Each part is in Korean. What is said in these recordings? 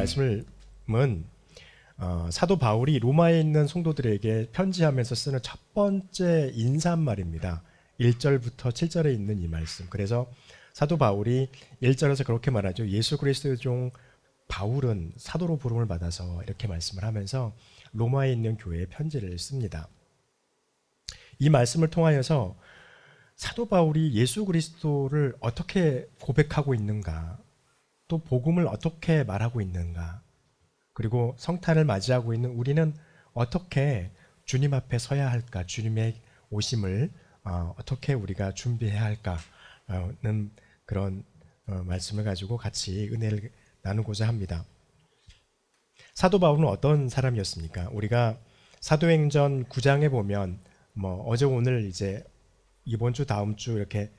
말씀은 사도 바울이 로마에 있는 성도들에게 편지하면서 쓰는 첫 번째 인사말입니다. 1절부터 7절에 있는 이 말씀. 그래서 사도 바울이 1절에서 그렇게 말하죠. 예수 그리스도의 종 바울은 사도로 부름을 받아서 이렇게 말씀을 하면서 로마에 있는 교회에 편지를 씁니다. 이 말씀을 통하여서 사도 바울이 예수 그리스도를 어떻게 고백하고 있는가, 또 복음을 어떻게 말하고 있는가, 그리고 성탄을 맞이하고 있는 우리는 어떻게 주님 앞에 서야 할까, 주님의 오심을 어떻게 우리가 준비해야 할까는 그런 말씀을 가지고 같이 은혜를 나누고자 합니다. 사도 바울은 어떤 사람이었습니까? 우리가 사도행전 9장에 보면 어제 오늘 이제 이번 주 다음 주 이렇게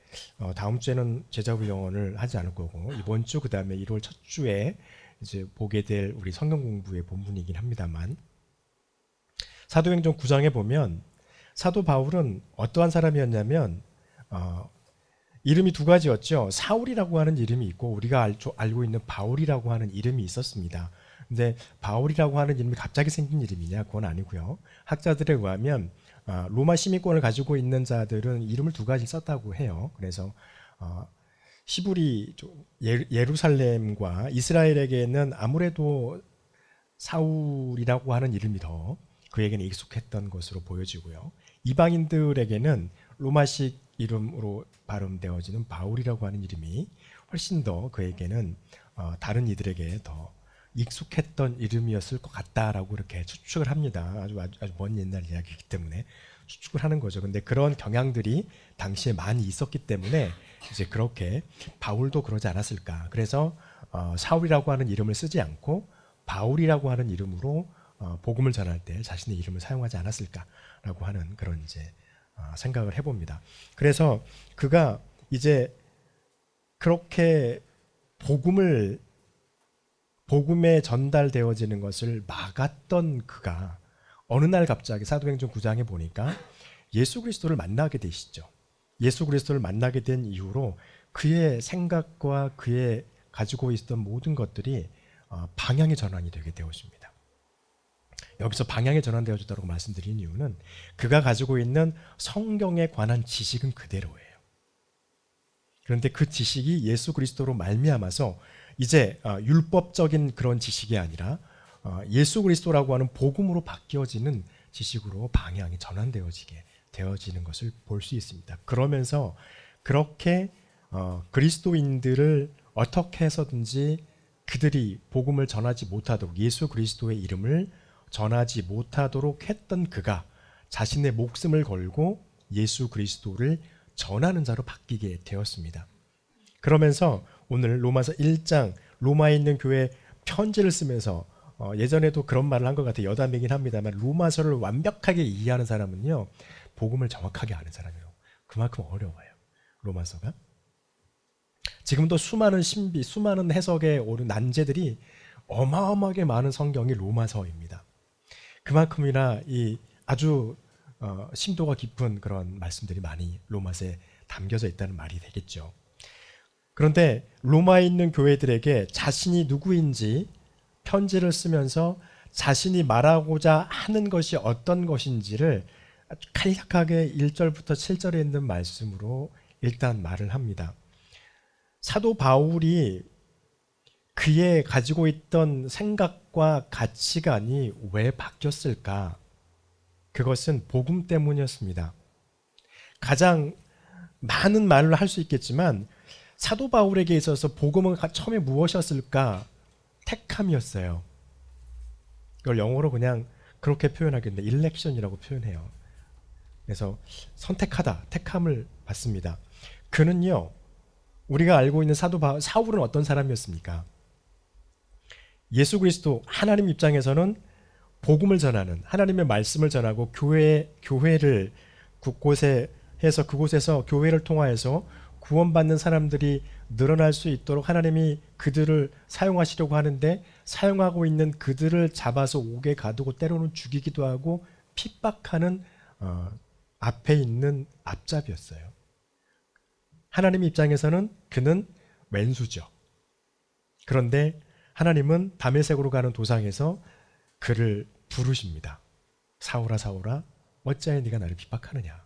다음 주에는 제자부 영어를 하지 않을 거고 이번 주 그다음에 1월 첫 주에 이제 보게 될 우리 성경 공부의 본문이긴 합니다만 사도행전 9장에 보면 사도 바울은 어떠한 사람이었냐면 이름이 두 가지였죠. 사울이라고 하는 이름이 있고 우리가 알고 있는 바울이라고 하는 이름이 있었습니다. 근데 바울이라고 하는 이름이 갑자기 생긴 이름이냐? 그건 아니고요. 학자들에 의하면 로마 시민권을 가지고 있는 자들은 이름을 두 가지 썼다고 해요. 그래서 히브리 예루살렘과 이스라엘에게는 아무래도 사울이라고 하는 이름이 더 그에게는 익숙했던 것으로 보여지고요. 이방인들에게는 로마식 이름으로 발음되어지는 바울이라고 하는 이름이 훨씬 더 그에게는 다른 이들에게 더 익숙했던 이름이었을 것 같다라고 이렇게 추측을 합니다. 아주 먼 옛날 이야기이기 때문에 추측을 하는 거죠. 근데 그런 경향들이 당시에 많이 있었기 때문에 이제 그렇게 바울도 그러지 않았을까. 그래서 사울이라고 하는 이름을 쓰지 않고 바울이라고 하는 이름으로 복음을 전할 때 자신의 이름을 사용하지 않았을까라고 하는 그런 이제 생각을 해봅니다. 그래서 그가 이제 그렇게 복음에 전달되어지는 것을 막았던 그가 어느 날 갑자기 사도행전 9장에 보니까 예수 그리스도를 만나게 되시죠. 예수 그리스도를 만나게 된 이후로 그의 생각과 그의 가지고 있었던 모든 것들이 방향의 전환이 되게 되었습니다. 여기서 방향의 전환되어졌다고 말씀드린 이유는 그가 가지고 있는 성경에 관한 지식은 그대로예요. 그런데 그 지식이 예수 그리스도로 말미암아서 이제 율법적인 그런 지식이 아니라 예수 그리스도라고 하는 복음으로 바뀌어지는 지식으로 방향이 전환되어지게 되어지는 것을 볼 수 있습니다. 그러면서 그렇게 그리스도인들을 어떻게 해서든지 그들이 복음을 전하지 못하도록 예수 그리스도의 이름을 전하지 못하도록 했던 그가 자신의 목숨을 걸고 예수 그리스도를 전하는 자로 바뀌게 되었습니다. 그러면서 오늘 로마서 1장 로마에 있는 교회에 편지를 쓰면서 예전에도 그런 말을 한 것 같아요. 여담이긴 합니다만 로마서를 완벽하게 이해하는 사람은요 복음을 정확하게 아는 사람이에요. 그만큼 어려워요. 로마서가. 지금도 수많은 신비, 수많은 해석에 오른 난제들이 어마어마하게 많은 성경이 로마서입니다. 그만큼이나 이 아주 심도가 깊은 그런 말씀들이 많이 로마서에 담겨져 있다는 말이 되겠죠. 그런데 로마에 있는 교회들에게 자신이 누구인지 편지를 쓰면서 자신이 말하고자 하는 것이 어떤 것인지를 아주 간략하게 1절부터 7절에 있는 말씀으로 일단 말을 합니다. 사도 바울이 그의 가지고 있던 생각과 가치관이 왜 바뀌었을까? 그것은 복음 때문이었습니다. 가장 많은 말을 할 수 있겠지만 사도 바울에게 있어서 복음은 처음에 무엇이었을까? 택함이었어요. 이걸 영어로 그냥 그렇게 표현하겠는데 일렉션이라고 표현해요. 그래서 선택하다, 택함을 받습니다. 그는요, 우리가 알고 있는 사울은 어떤 사람이었습니까? 예수 그리스도 하나님 입장에서는 복음을 전하는 하나님의 말씀을 전하고 교회를 곳곳에 해서 그곳에서 교회를 통하여서 구원받는 사람들이 늘어날 수 있도록 하나님이 그들을 사용하시려고 하는데 사용하고 있는 그들을 잡아서 옥에 가두고 때로는 죽이기도 하고 핍박하는 앞에 있는 앞잡이였어요. 하나님 입장에서는 그는 왼수죠. 그런데 하나님은 다메섹으로 가는 도상에서 그를 부르십니다. 사울아 사울아 어찌하여 네가 나를 핍박하느냐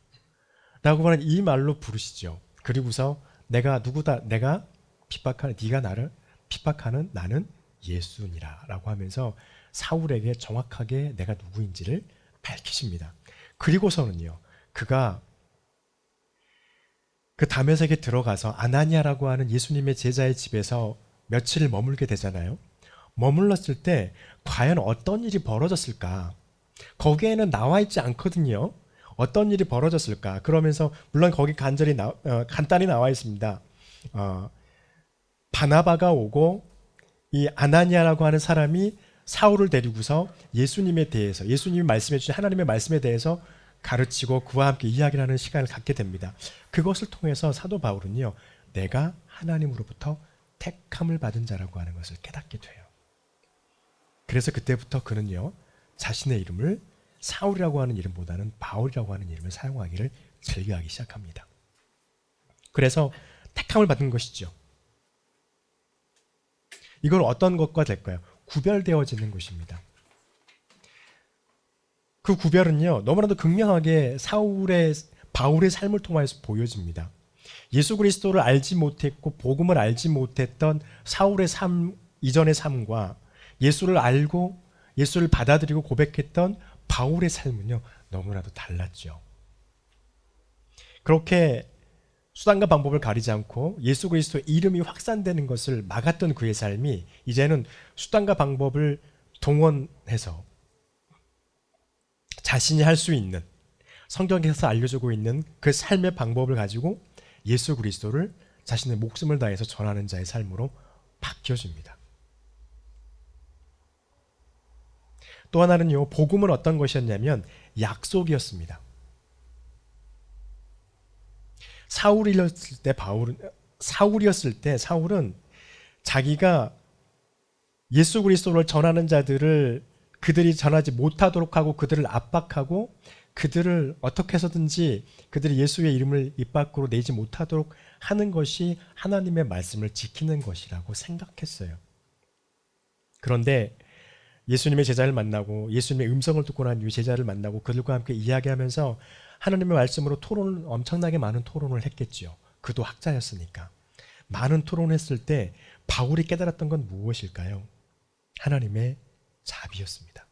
라고 하는 이 말로 부르시죠. 그리고서 내가 누구다, 내가 핍박하는, 네가 나를 핍박하는 나는 예수니라 라고 하면서 사울에게 정확하게 내가 누구인지를 밝히십니다. 그리고서는요, 그가 그 다메섹에 들어가서 아나니아라고 하는 예수님의 제자의 집에서 며칠을 머물게 되잖아요. 머물렀을 때 과연 어떤 일이 벌어졌을까? 거기에는 나와 있지 않거든요. 어떤 일이 벌어졌을까? 그러면서 물론 거기 간단히 나와 있습니다. 바나바가 오고 이 아나니아라고 하는 사람이 사울을 데리고서 예수님에 대해서, 예수님이 말씀해 주신 하나님의 말씀에 대해서 가르치고 그와 함께 이야기를 하는 시간을 갖게 됩니다. 그것을 통해서 사도 바울은요, 내가 하나님으로부터 택함을 받은 자라고 하는 것을 깨닫게 돼요. 그래서 그때부터 그는요, 자신의 이름을 사울이라고 하는 이름보다는 바울이라고 하는 이름을 사용하기를 즐겨하기 시작합니다. 그래서 택함을 받은 것이죠. 이건 어떤 것과 될까요? 구별되어지는 것입니다. 그 구별은요, 너무나도 극명하게 바울의 삶을 통해서 보여집니다. 예수 그리스도를 알지 못했고 복음을 알지 못했던 사울의 삶, 이전의 삶과 예수를 알고 예수를 받아들이고 고백했던 바울의 삶은요, 너무나도 달랐죠. 그렇게 수단과 방법을 가리지 않고 예수 그리스도의 이름이 확산되는 것을 막았던 그의 삶이 이제는 수단과 방법을 동원해서 자신이 할 수 있는, 성경에서 알려주고 있는 그 삶의 방법을 가지고 예수 그리스도를 자신의 목숨을 다해서 전하는 자의 삶으로 바뀌어집니다. 또 하나는요, 복음은 어떤 것이었냐면 약속이었습니다. 사울이었을 때 사울은 자기가 예수 그리스도를 전하는 자들을 그들이 전하지 못하도록 하고 그들을 압박하고 그들을 어떻게 해서든지 그들이 예수의 이름을 입 밖으로 내지 못하도록 하는 것이 하나님의 말씀을 지키는 것이라고 생각했어요. 그런데 예수님의 제자를 만나고 예수님의 음성을 듣고 난 이후 제자를 만나고 그들과 함께 이야기하면서 하나님의 말씀으로 엄청나게 많은 토론을 했겠지요. 그도 학자였으니까. 많은 토론을 했을 때 바울이 깨달았던 건 무엇일까요? 하나님의 자비였습니다.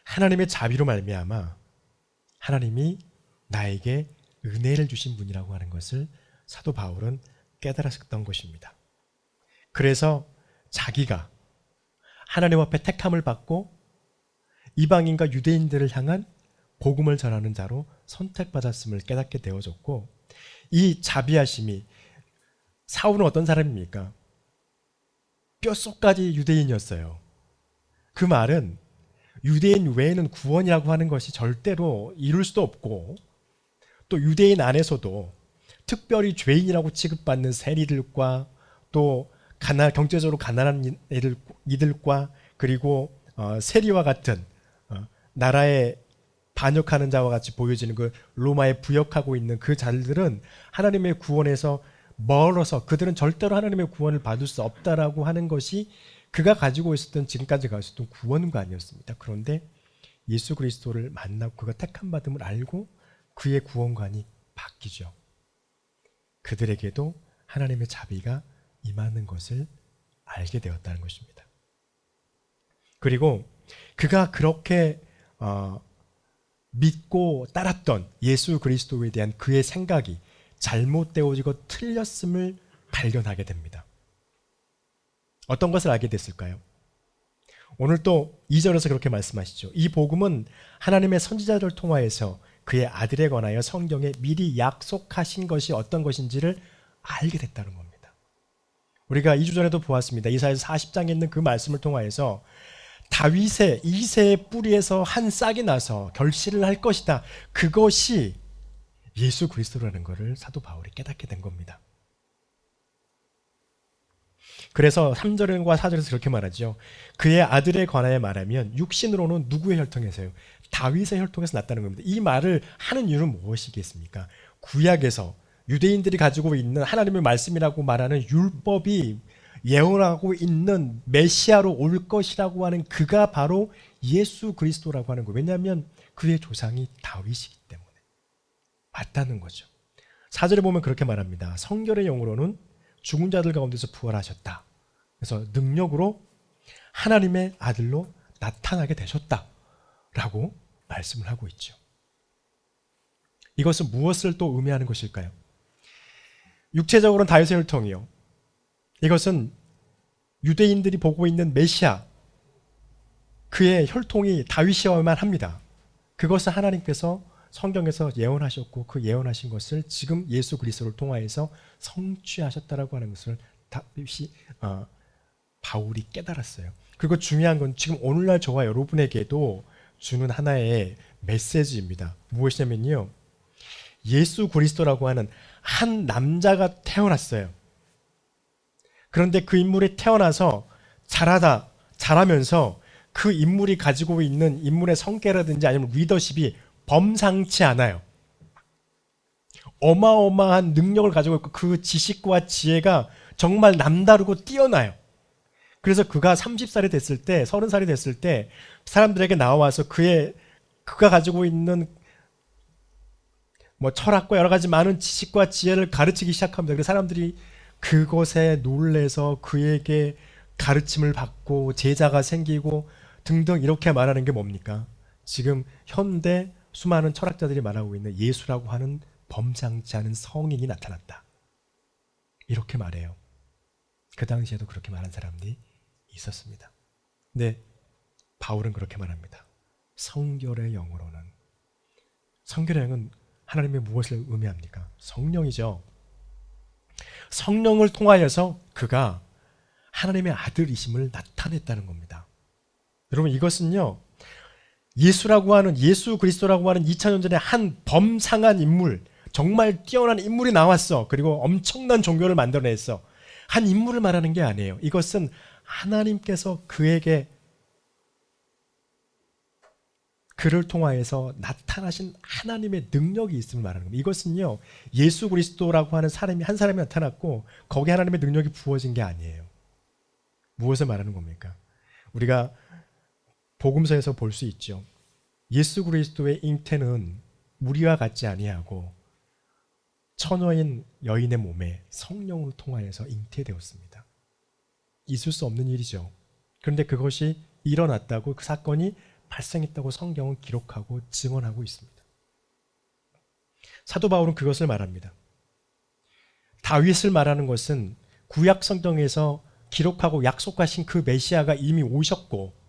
하나님의 자비로 말미암아 하나님이 나에게 은혜를 주신 분이라고 하는 것을 사도 바울은 깨달았던 것입니다. 그래서 자기가 하나님 앞에 택함을 받고 이방인과 유대인들을 향한 복음을 전하는 자로 선택받았음을 깨닫게 되어졌고, 이 자비하심이, 사울은 어떤 사람입니까? 뼛속까지 유대인이었어요. 그 말은 유대인 외에는 구원이라고 하는 것이 절대로 이룰 수도 없고, 또 유대인 안에서도 특별히 죄인이라고 취급받는 세리들과 또 경제적으로 가난한 이들과 그리고 세리와 같은 나라에 반역하는 자와 같이 보여지는 그 로마에 부역하고 있는 그 자들은 하나님의 구원에서 멀어서 그들은 절대로 하나님의 구원을 받을 수 없다라고 하는 것이 그가 가지고 있었던, 지금까지 가지고 있었던 구원관이었습니다. 그런데 예수 그리스도를 만나고 그가 택함 받음을 알고 그의 구원관이 바뀌죠. 그들에게도 하나님의 자비가 임하는 것을 알게 되었다는 것입니다. 그리고 그가 그렇게 믿고 따랐던 예수 그리스도에 대한 그의 생각이 잘못되어지고 틀렸음을 발견하게 됩니다. 어떤 것을 알게 됐을까요? 오늘 또 2절에서 그렇게 말씀하시죠. 이 복음은 하나님의 선지자를 통하여서 그의 아들에 관하여 성경에 미리 약속하신 것이 어떤 것인지를 알게 됐다는 겁니다. 우리가 2주 전에도 보았습니다. 이사야서 40장에 있는 그 말씀을 통하여서 다윗의 이새의 뿌리에서 한 싹이 나서 결실을 할 것이다. 그것이 예수 그리스도라는 것을 사도 바울이 깨닫게 된 겁니다. 그래서 3절과 4절에서 그렇게 말하죠. 그의 아들에 관하여 말하면 육신으로는 누구의 혈통에서요? 다윗의 혈통에서 났다는 겁니다. 이 말을 하는 이유는 무엇이겠습니까? 구약에서 유대인들이 가지고 있는 하나님의 말씀이라고 말하는 율법이 예언하고 있는 메시아로 올 것이라고 하는 그가 바로 예수 그리스도라고 하는 거예요. 왜냐하면 그의 조상이 다윗이기 때문에 맞다는 거죠. 4절에 보면 그렇게 말합니다. 성결의 영으로는 죽은 자들 가운데서 부활하셨다. 그래서 능력으로 하나님의 아들로 나타나게 되셨다라고 말씀을 하고 있죠. 이것은 무엇을 또 의미하는 것일까요? 육체적으로는 다윗의 혈통이요. 이것은 유대인들이 보고 있는 메시아, 그의 혈통이 다윗이어야만 합니다. 그것을 하나님께서 성경에서 예언하셨고 그 예언하신 것을 지금 예수 그리스도를 통하여서 성취하셨다라고 하는 것을 바울이 깨달았어요. 그리고 중요한 건 지금 오늘날 저와 여러분에게도 주는 하나의 메시지입니다. 무엇이냐면요, 예수 그리스도라고 하는 한 남자가 태어났어요. 그런데 그 인물이 태어나서 자라면서 그 인물이 가지고 있는 인물의 성격이라든지 아니면 리더십이 범상치 않아요. 어마어마한 능력을 가지고 있고 그 지식과 지혜가 정말 남다르고 뛰어나요. 그래서 그가 30살이 됐을 때, 30살이 됐을 때 사람들에게 나와서 그가 가지고 있는 철학과 여러 가지 많은 지식과 지혜를 가르치기 시작합니다. 그래서 사람들이 그것에 놀래서 그에게 가르침을 받고 제자가 생기고 등등 이렇게 말하는 게 뭡니까? 지금 현대 수많은 철학자들이 말하고 있는 예수라고 하는 범상치 않은 성인이 나타났다. 이렇게 말해요. 그 당시에도 그렇게 말한 사람들이 있었습니다. 근데 바울은 그렇게 말합니다. 성결의 영으로는. 성결의 영은 하나님의 무엇을 의미합니까? 성령이죠. 성령을 통하여서 그가 하나님의 아들이심을 나타냈다는 겁니다. 여러분, 이것은요, 예수 그리스도라고 하는 2000년 전에 한 범상한 인물, 정말 뛰어난 인물이 나왔어. 그리고 엄청난 종교를 만들어냈어. 한 인물을 말하는 게 아니에요. 이것은 하나님께서 그를 통하여서 나타나신 하나님의 능력이 있음을 말하는 겁니다. 이것은요, 예수 그리스도라고 하는 한 사람이 나타났고 거기에 하나님의 능력이 부어진 게 아니에요. 무엇을 말하는 겁니까? 우리가 복음서에서 볼 수 있죠. 예수 그리스도의 잉태는 우리와 같지 아니하고 처녀인 여인의 몸에 성령을 통하여서 잉태되었습니다. 있을 수 없는 일이죠. 그런데 그것이 일어났다고, 그 사건이 발생했다고 성경은 기록하고 증언하고 있습니다. 사도 바울은 그것을 말합니다. 다윗을 말하는 것은 구약 성경에서 기록하고 약속하신 그 메시아가 이미 오셨고,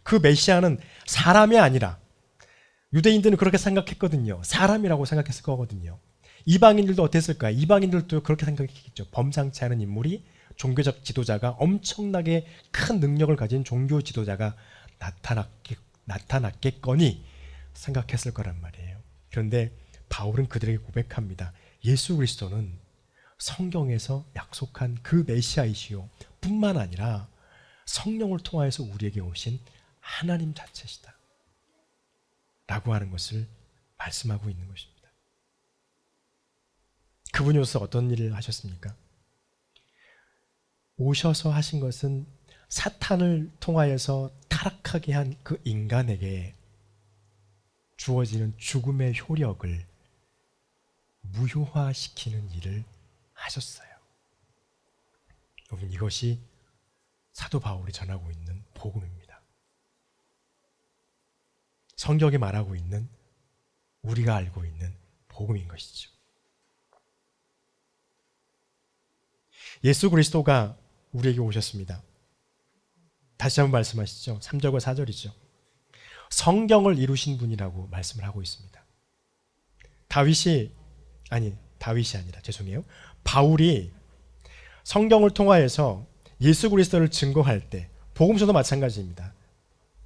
그 메시아는 사람이 아니라, 유대인들은 그렇게 생각했거든요. 사람이라고 생각했을 거거든요. 이방인들도 어땠을까요? 이방인들도 그렇게 생각했겠죠. 범상치 않은 인물이, 종교적 지도자가, 엄청나게 큰 능력을 가진 종교 지도자가 나타났겠거니 생각했을 거란 말이에요. 그런데 바울은 그들에게 고백합니다. 예수 그리스도는 성경에서 약속한 그 메시아이시요 뿐만 아니라 성령을 통하여서 우리에게 오신 하나님 자체시다 라고 하는 것을 말씀하고 있는 것입니다. 그분이 오셔서 어떤 일을 하셨습니까? 오셔서 하신 것은 사탄을 통하여서 타락하게 한 그 인간에게 주어지는 죽음의 효력을 무효화시키는 일을 하셨어요. 여러분, 이것이 사도 바울이 전하고 있는 복음입니다. 성경이 말하고 있는, 우리가 알고 있는 복음인 것이죠. 예수 그리스도가 우리에게 오셨습니다. 다시 한번 말씀하시죠. 3절과 4절이죠. 성경을 이루신 분이라고 말씀을 하고 있습니다. 다윗이 아니라 바울이 성경을 통하여서 예수 그리스도를 증거할 때, 복음서도 마찬가지입니다.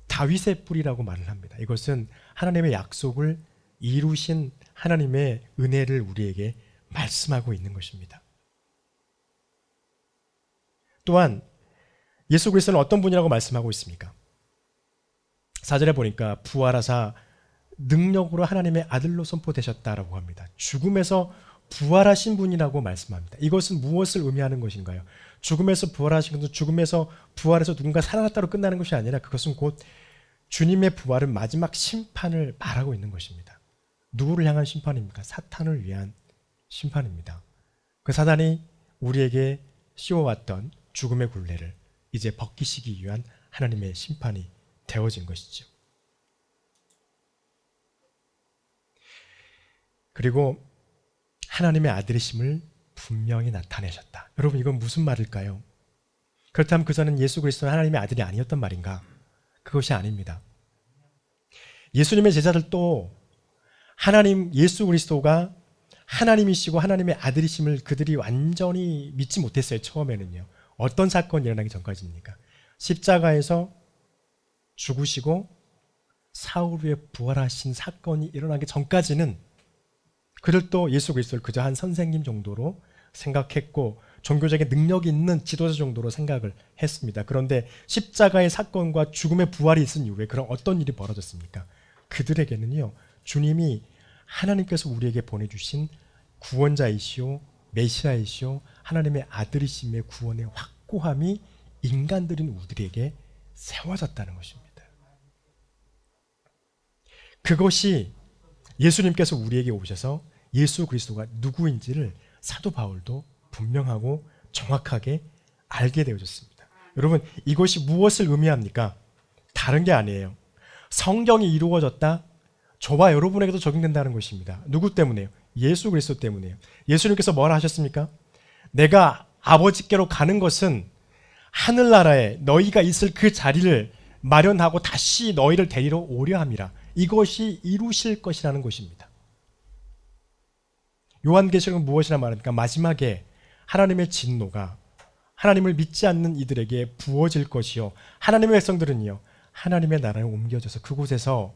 다윗의 뿌리라고 말을 합니다. 이것은 하나님의 약속을 이루신 하나님의 은혜를 우리에게 말씀하고 있는 것입니다. 또한 예수 그리스도는 어떤 분이라고 말씀하고 있습니까? 4절에 보니까 부활하사 능력으로 하나님의 아들로 선포되셨다라고 합니다. 죽음에서 부활하신 분이라고 말씀합니다. 이것은 무엇을 의미하는 것인가요? 죽음에서 부활하신 것은 죽음에서 부활해서 누군가 살아났다로 끝나는 것이 아니라 그것은 곧 주님의 부활은 마지막 심판을 말하고 있는 것입니다. 누구를 향한 심판입니까? 사탄을 위한 심판입니다. 그 사단이 우리에게 씌워왔던 죽음의 굴레를 이제 벗기시기 위한 하나님의 심판이 되어진 것이죠. 그리고 하나님의 아들이심을 분명히 나타내셨다. 여러분, 이건 무슨 말일까요? 그렇다면 그저는 예수 그리스도는 하나님의 아들이 아니었단 말인가? 그것이 아닙니다. 예수님의 제자들도 하나님 예수 그리스도가 하나님이시고 하나님의 아들이심을 그들이 완전히 믿지 못했어요. 처음에는요. 어떤 사건이 일어나기 전까지입니까? 십자가에서 죽으시고 사흘 후에 부활하신 사건이 일어나기 전까지는 그들도 예수 그리스도를 그저 한 선생님 정도로 생각했고 종교적인 능력이 있는 지도자 정도로 생각을 했습니다. 그런데 십자가의 사건과 죽음의 부활이 있은 이후에 그럼 어떤 일이 벌어졌습니까? 그들에게는요, 주님이 하나님께서 우리에게 보내주신 구원자이시오 메시아이시오 하나님의 아들이심의 구원의 확고함이 인간들인 우리에게 세워졌다는 것입니다. 그것이 예수님께서 우리에게 오셔서 예수 그리스도가 누구인지를 사도 바울도 분명하고 정확하게 알게 되어졌습니다. 여러분, 이것이 무엇을 의미합니까? 다른 게 아니에요. 성경이 이루어졌다? 저와 여러분에게도 적용된다는 것입니다. 누구 때문에요? 예수 그리스도 때문에요. 예수님께서 뭐라 하셨습니까? 내가 아버지께로 가는 것은 하늘나라에 너희가 있을 그 자리를 마련하고 다시 너희를 데리러 오려 함이라. 이것이 이루실 것이라는 것입니다. 요한계시록은 무엇이라 말합니까? 마지막에 하나님의 진노가 하나님을 믿지 않는 이들에게 부어질 것이요, 하나님의 백성들은요 하나님의 나라에 옮겨져서 그곳에서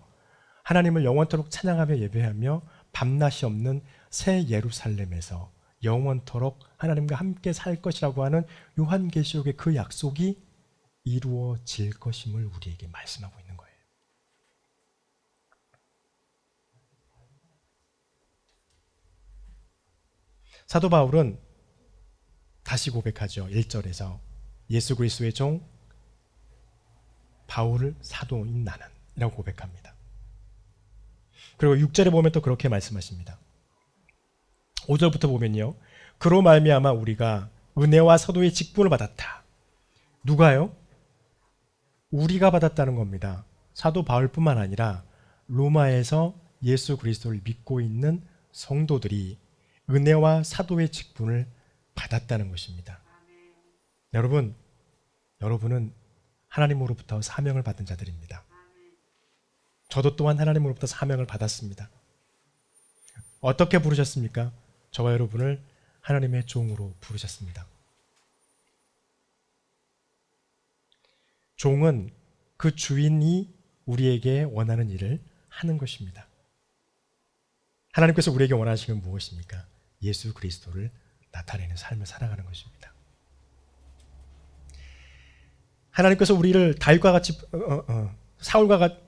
하나님을 영원토록 찬양하며 예배하며 밤낮이 없는 새 예루살렘에서 영원토록 하나님과 함께 살 것이라고 하는 요한계시록의 그 약속이 이루어질 것임을 우리에게 말씀하고 있는 거예요. 사도 바울은 다시 고백하죠. 1절에서 예수 그리스도의 종 바울을 사도인 나는 이라고 고백합니다. 그리고 6절에 보면 또 그렇게 말씀하십니다. 5절부터 보면요, 그로 말미암아 우리가 은혜와 사도의 직분을 받았다. 누가요? 우리가 받았다는 겁니다. 사도 바울뿐만 아니라 로마에서 예수 그리스도를 믿고 있는 성도들이 은혜와 사도의 직분을 받았다는 것입니다. 여러분은 하나님으로부터 사명을 받은 자들입니다. 저도 또한 하나님으로부터 사명을 받았습니다. 어떻게 부르셨습니까? 저와 여러분을 하나님의 종으로 부르셨습니다. 종은 그 주인이 우리에게 원하는 일을 하는 것입니다. 하나님께서 우리에게 원하시는 건 무엇입니까? 예수 그리스도를 나타내는 삶을 살아가는 것입니다. 하나님께서 우리를 다윗과 같이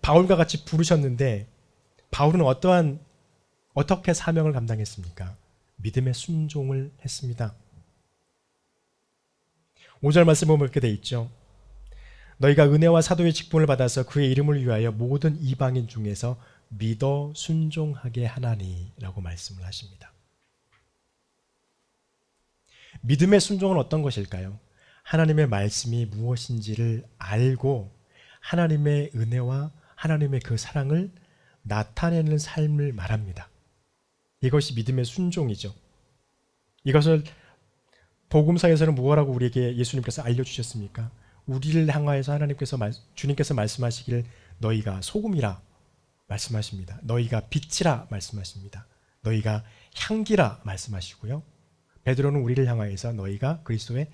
바울과 같이 부르셨는데 바울은 어떻게 사명을 감당했습니까? 믿음의 순종을 했습니다. 5절 말씀 보면 이렇게 돼 있죠. 너희가 은혜와 사도의 직분을 받아서 그의 이름을 위하여 모든 이방인 중에서 믿어 순종하게 하나니 라고 말씀을 하십니다. 믿음의 순종은 어떤 것일까요? 하나님의 말씀이 무엇인지를 알고 하나님의 은혜와 하나님의 그 사랑을 나타내는 삶을 말합니다. 이것이 믿음의 순종이죠. 이것을 복음서에서는 무엇라고 우리에게 예수님께서 알려주셨습니까? 우리를 향하여서 주님께서 말씀하시기를 너희가 소금이라 말씀하십니다. 너희가 빛이라 말씀하십니다. 너희가 향기라 말씀하시고요. 베드로는 우리를 향하여서 너희가 그리스도의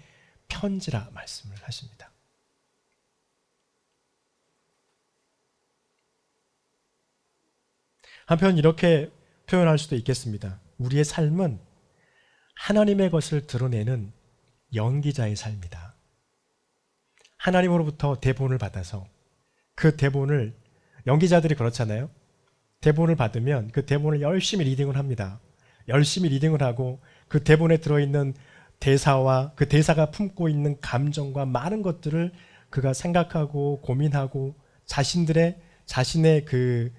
편지라 말씀을 하십니다. 한편 이렇게 표현할 수도 있겠습니다. 우리의 삶은 하나님의 것을 드러내는 연기자의 삶이다. 하나님으로부터 대본을 받아서 그 대본을, 연기자들이 그렇잖아요. 대본을 받으면 그 대본을 열심히 리딩을 합니다. 열심히 리딩을 하고 그 대본에 들어있는 대사와 그 대사가 품고 있는 감정과 많은 것들을 그가 생각하고 고민하고 자신의 그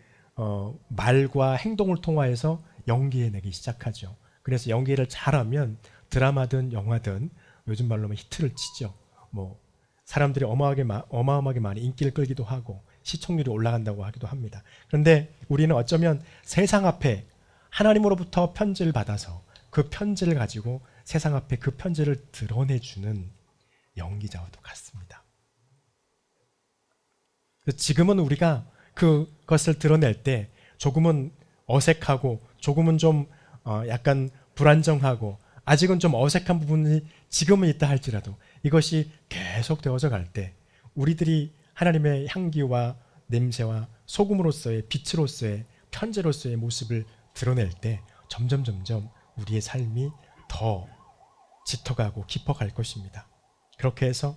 말과 행동을 통하여서 연기해내기 시작하죠. 그래서 연기를 잘하면 드라마든 영화든 요즘 말로 하면 히트를 치죠. 뭐 사람들이 어마어마하게 많이 인기를 끌기도 하고 시청률이 올라간다고 하기도 합니다. 그런데 우리는 어쩌면 세상 앞에 하나님으로부터 편지를 받아서 그 편지를 가지고 세상 앞에 그 편지를 드러내주는 연기자와도 같습니다. 지금은 우리가 그것을 드러낼 때 조금은 어색하고 조금은 좀 약간 불안정하고 아직은 좀 어색한 부분이 지금은 있다 할지라도 이것이 계속 되어져 갈 때 우리들이 하나님의 향기와 냄새와 소금으로서의 빛으로서의 편지로서의 모습을 드러낼 때 점점 우리의 삶이 더 짙어가고 깊어갈 것입니다. 그렇게 해서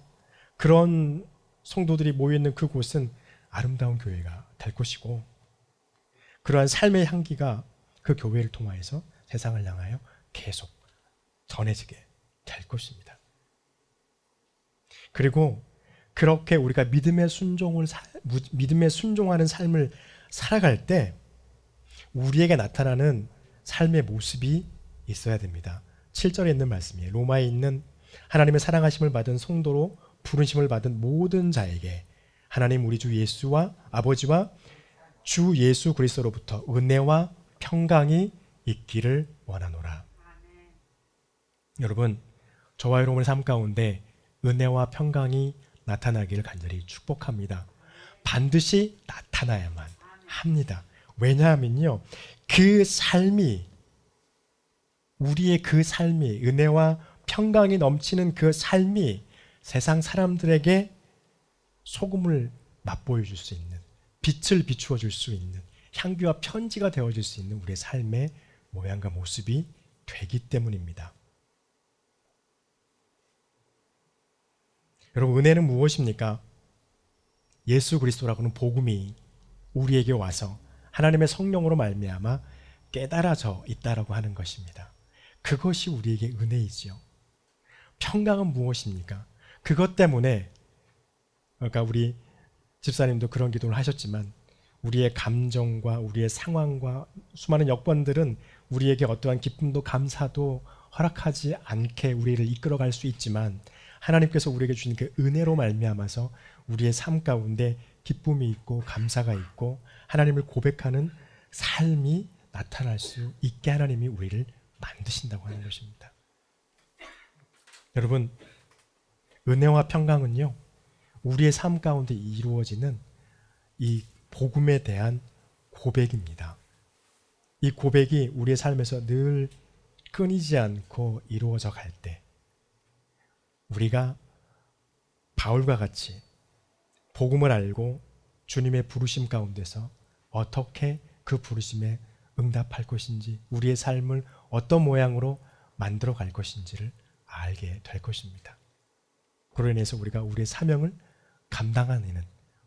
그런 성도들이 모여있는 그곳은 아름다운 교회가 될 것이고 그러한 삶의 향기가 그 교회를 통하여서 세상을 향하여 계속 전해지게 될 것입니다. 그리고 그렇게 우리가 믿음에 순종하는 삶을 살아갈 때 우리에게 나타나는 삶의 모습이 있어야 됩니다. 7절에 있는 말씀이에요. 로마에 있는 하나님의 사랑하심을 받은 성도로 부르심을 받은 모든 자에게 하나님 우리 주 예수와 아버지와 주 예수 그리스도로부터 은혜와 평강이 있기를 원하노라. 여러분, 저와 여러분의 삶 가운데 은혜와 평강이 나타나기를 간절히 축복합니다. 반드시 나타나야만 합니다. 왜냐하면요, 우리의 그 삶이, 은혜와 평강이 넘치는 그 삶이 세상 사람들에게 소금을 맛보여 줄 수 있는, 빛을 비추어 줄 수 있는, 향기와 편지가 되어 줄 수 있는 우리의 삶의 모양과 모습이 되기 때문입니다. 여러분, 은혜는 무엇입니까? 예수 그리스도라고는 복음이 우리에게 와서 하나님의 성령으로 말미암아 깨달아져 있다라고 하는 것입니다. 그것이 우리에게 은혜이지요. 평강은 무엇입니까? 그것 때문에, 그러니까 우리 집사님도 그런 기도를 하셨지만 우리의 감정과 우리의 상황과 수많은 여건들은 우리에게 어떠한 기쁨도 감사도 허락하지 않게 우리를 이끌어갈 수 있지만 하나님께서 우리에게 주신 그 은혜로 말미암아서 우리의 삶 가운데 기쁨이 있고 감사가 있고 하나님을 고백하는 삶이 나타날 수 있게 하나님이 우리를 만드신다고 하는 것입니다. 여러분, 은혜와 평강은요, 우리의 삶 가운데 이루어지는 이 복음에 대한 고백입니다. 이 고백이 우리의 삶에서 늘 끊이지 않고 이루어져 갈 때 우리가 바울과 같이 복음을 알고 주님의 부르심 가운데서 어떻게 그 부르심에 응답할 것인지, 우리의 삶을 어떤 모양으로 만들어 갈 것인지를 알게 될 것입니다. 그로 인해서 우리가 우리의 사명을 감당하는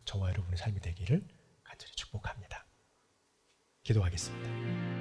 저와 여러분의 삶이 되기를 간절히 축복합니다. 기도하겠습니다.